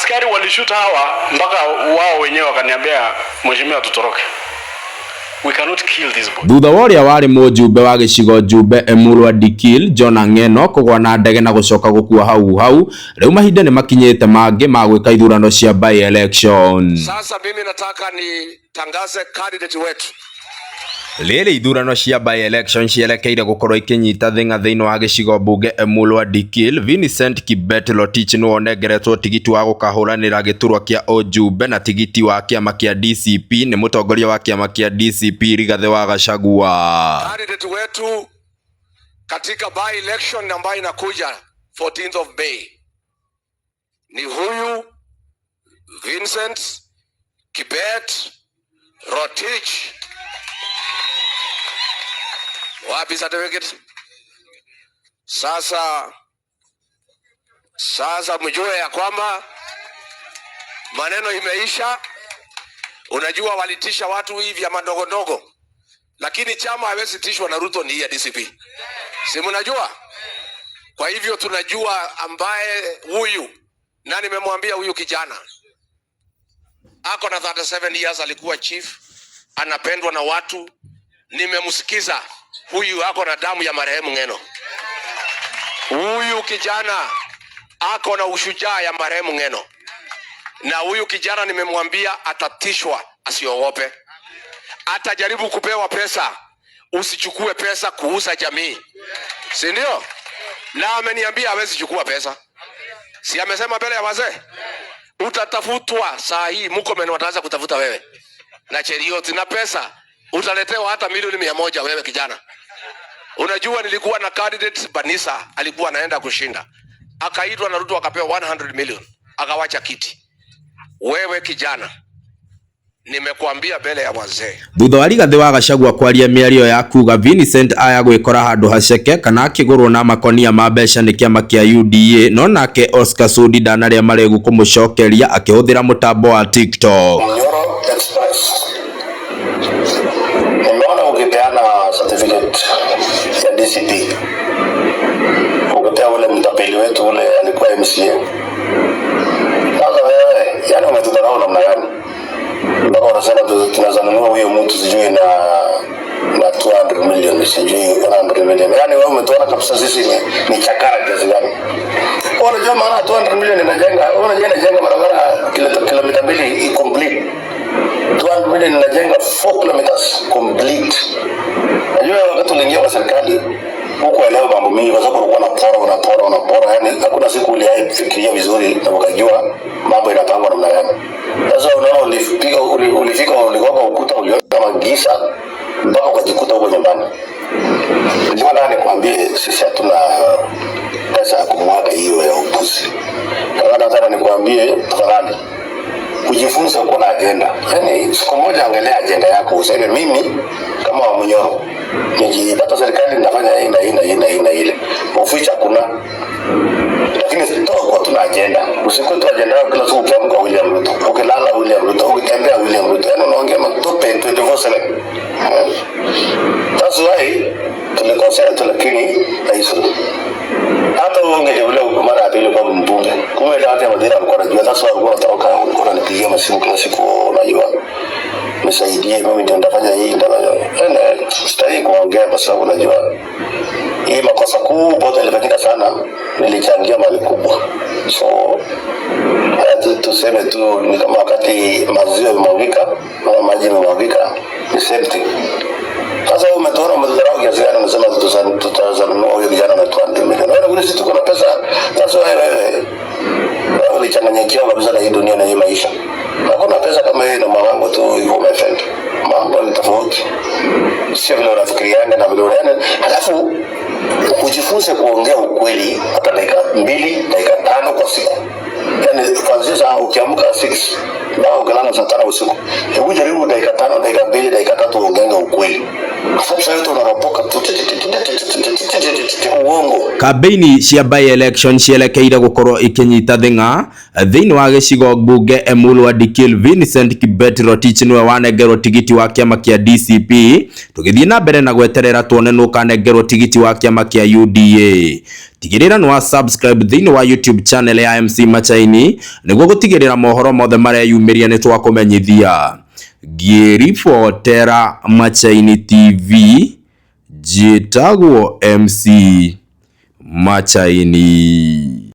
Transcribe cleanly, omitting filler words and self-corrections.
Askari walishuta hawa mpaka wao wenyewe wakaniambia mheshimiwa tutoroke. We cannot kill this boy. Thutha wa ũrĩa warĩ mũjumbe wa gĩcigo Njumbe Emuru wa Dikil John Ang'eno kũgwa na ndege na gũcoka gũkua hau rĩu mahinda nĩ makinyĩte mangĩ ma gwĩka ithurano cia by election. Sasa mimi nataka nitangaze candidate wetu. Rĩrĩ ithurano cia by election cielekeire gũkorwo ikinyita thing'a thĩinĩ wa gĩcigo mbunge Emuru wa Dikil. Vincent Kibet Rotich nĩ wonengeretwo tigiti wa gũkahũranĩra gĩturwa kĩa ũjumbe na tigiti wa kĩama kĩa DCP nĩ mũtongoria wa kĩama kĩa DCP Rigathi wa Gachagua. Candidate wetu katika by election ambayo inakuja 14th of May ni huyu Vincent Kibet Rotich. Wapi certificate? Sasa mjue ya kwamba maneno imeisha. Unajua walitisha watu hivi ya madogo ndogo, lakini chama hawezi tishwa na Ruto ni ya DCP. Si mnajua? Kwa hivyo tunajua ambaye huyu, na nimemwambia huyu kijana ako na 37 years, alikuwa chief, anapendwa na watu. Nimemsikiza huyu ako na damu ya marehemu Ng'eno. Huyu kijana ako na ushujaa ya marehemu Ng'eno. Na huyu kijana nimemwambia atatishwa, asiogope. Atajaribu kupewa pesa, usichukue pesa kuuza jamii. Si ndio? Na ameniambia hawezi chukua pesa. Si amesema mbele ya wazee? Utatafutwa saa hii, Murkomen wataanza kutafuta wewe. Na Cheriot na pesa utaletewa hata milioni 100 wewe kijana. Unajua nilikuwa na candidate Banisa, alikuwa anaenda kushinda. Akaitwa na Ruto akapewa 100 million, akawacha kiti. Wewe kijana, nimekuambia mbele ya wazee. Thutha wa Rigathi wa Gachagua kwaria mĩario ya kuga Vincent aya gwĩkora handũ haceke kana akĩgũrwo na makonia ma mbeca nĩ kĩama kĩa UDA, no nake Oscar Sudi ndanarĩa maregu kũmũcokeria akĩhũthĩra mũtambo wa TikTok. Ukipeana certificate ya DCP, ukipea ule mtapeli wetu ule alikuwa MCA. Sasa wewe, yani umetudharau namna gani? Mpaka unasema tunaweza nunua huyo mtu sijui na 200 million, sijui 100 million. Yani wewe umetuona kabisa sisi ni chakara kiasi gani? Unajua maana 200 million inajenga barabara kilomita 2 complete. 200 million inajenga 4 kilometers complete. Najua wakati uliingia kwa serikali huko leo mambo mengi kwa sababu ulikuwa unapora, yani hakuna siku ulifikiria vizuri na ukajua mambo inapangwa namna gani. Sasa unaona ulifika ulikoka ukuta uliona kama giza mpaka ukajikuta huko nyumbani. Ndio nani kwambie sisi hatuna pesa ya kumwaga hiyo ya upuzi. Nataka nikwambie tafadhali kujifunza kuwa na agenda. Yani siku moja angalia agenda yako, useme mimi kama wa Munyoro nikipata serikali nitafanya hii na ile. Uficha kuna. Lakini sitakuwa tuna agenda. Usiku tu agenda yako kila siku ukiamka William Ruto, ukilala William Ruto, ukitembea William Ruto. Yani unaongea matope 24/7. That's why tulikosea tu, lakini haisu. Hata uongeje ule mara ya pili kwa mbunge. Kumbe hata madhara alikuwa anajua. Sasa alikuwa anatoka alikuwa ananipigia masimu kila siku, unajua. Nisaidie mimi ndio nitafanya hii ndio. Sitaki kuongea kwa sababu unajua hii makosa kubwa ilifanyika sana, nilichangia mali kubwa. So tuseme tu ni kama wakati maziwa yamwagika au maji yamwagika, ni same thing. Sasa umetoona mdharau kiasi gani? Unasema tutazanunua huyo kijana na 200 million. Wewe sisi tuko na pesa. Sasa wewe ulichanganyikiwa kabisa na hii dunia na hii maisha. Hakuna pesa kama hiyo na mawango tu hivyo my friend. Mambo ni tofauti. Sio vile unafikiriana na vile unaona. Halafu ujifunze kuongea ukweli hata dakika 2, dakika 5 kwa siku. Yani kwanza saa ukiamka 6 na ukilala saa 5 usiku. Hebu jaribu dakika 5, dakika 2, dakika 3 ongea ukweli. Sasa yote unaropoka uongo. Kampeni cia by election cielekeire gukorwo ikinyita thing'a thiini wa gicigo mbunge Emuru wa Dikil. Vincent Kibet Rotich niwe wanengerwo tigiti wa kiama kia DCP. Tugithii na mbere na gweterera tuone no kanengerwo tigiti wa kiama kia UDA. tigirira no subscribe thini wa YouTube channel ya MC Machaini niguo gutigirira mohoro mothe maria yumiria ni twakumenyithia. Ngiribotera Machaini TV, jitagwo MC Machaini.